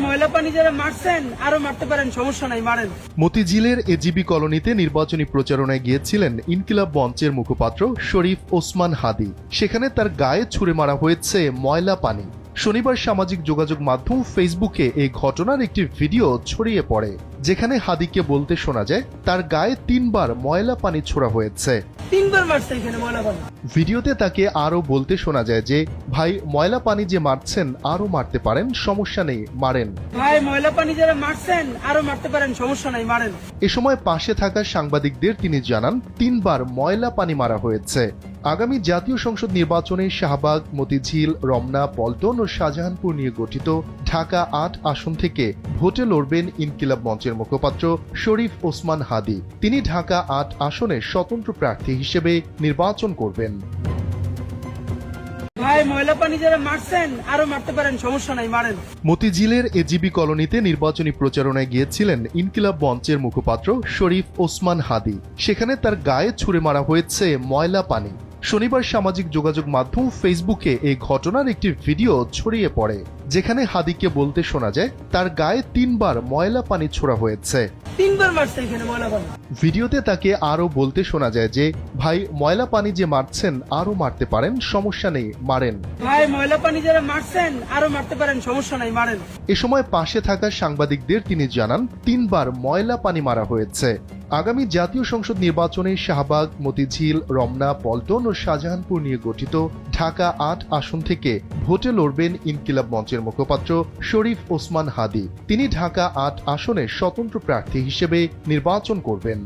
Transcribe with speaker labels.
Speaker 1: ময়লা পানি যারা মারছেন আরো মারতে পারেন, সমস্যা নাই, মারেন।
Speaker 2: মতিঝিলের এজিবি কলোনিতে নির্বাচনী প্রচারণায় গিয়েছিলেন ইনকিলাব মঞ্চের মুখপাত্র শরীফ ওসমান হাদি। সেখানে তার গায়ে ছুড়ে মারা হয়েছে ময়লা পানি। শনিবার সামাজিক যোগাযোগ মাধ্যম ফেসবুকে এই ঘটনার একটি ভিডিও ছড়িয়ে পড়ে, যেখানে হাদিকে বলতে শোনা যায় তার গায়ে 3 বার ময়লা পানি ছোড়া হয়েছে।
Speaker 1: 3 বার মারছে এখানে ময়লা পানি।
Speaker 2: ভিডিওতে তাকে আরো বলতে শোনা যায় যে, ভাই ময়লা পানি যে মারছেন আরো মারতে পারেন, সমস্যা নেই, মারেন।
Speaker 1: ভাই ময়লা পানি যারা মারছেন আরো মারতে পারেন, সমস্যা নাই, মারেন।
Speaker 2: এ সময় পাশে থাকা সাংবাদিকদের তিনি জানান 3 বার ময়লা পানি মারা হয়েছে। আগামী জাতীয় সংসদ নির্বাচনে শাহবাগ, মতিঝিল, রমনা, পল্টন ও শাহজাহানপুর নিয়ে গঠিত ঢাকা ৮ আসন থেকে ভোটে লড়বেন ইনকিলাব মঞ্চের মুখপাত্র শরীফ ওসমান হাদি। তিনি ঢাকা ৮ আসনে স্বতন্ত্র প্রার্থী হিসেবে নির্বাচন করবেন।
Speaker 1: ভাই ময়লা পানি যারা মারছেন আরো মারতে পারেন, সমস্যা নাই, মারেন।
Speaker 2: মতিঝিলের এজিবি কলোনিতে নির্বাচনী প্রচারণায় গিয়েছিলেন ইনকিলাব মঞ্চের মুখপাত্র শরীফ ওসমান হাদি। সেখানে তার গায়ে ছুড়ে মারা হয়েছে ময়লা পানি। শনিবার সামাজিক যোগাযোগ মাধ্যম ফেসবুকে এই ঘটনার একটি ভিডিও ছড়িয়ে পড়ে, যেখানে হাদিকে বলতে শোনা যায় তার গায়ে 3 বার ময়লা পানি ছোড়া হয়েছে।
Speaker 1: 3 বার মারছে এখানে ময়লা পানি।
Speaker 2: ভিডিওতে তাকে আরো বলতে শোনা যায় যে, ভাই ময়লা পানি যে মারছেন আরো মারতে পারেন, সমস্যা নেই, মারেন।
Speaker 1: ভাই ময়লা পানি যারা মারছেন আরো মারতে পারেন, সমস্যা নাই, মারেন।
Speaker 2: এ সময় পাশে থাকা সাংবাদিকদের তিনি জানান 3 বার ময়লা পানি মারা হয়েছে। আগামী জাতীয় সংসদ নির্বাচনে শাহবাগ, মতিঝিল, রমনা, পল্টন ও শাহজাহানপুর নিয়ে গঠিত ঢাকা ৮ আসন থেকে ভোটে লড়বেন ইনকিলাব মঞ্চের মুখপাত্র শরীফ ওসমান হাদি। তিনি ঢাকা ৮ আসনে স্বতন্ত্র প্রার্থী হিসেবে নির্বাচন করবেন।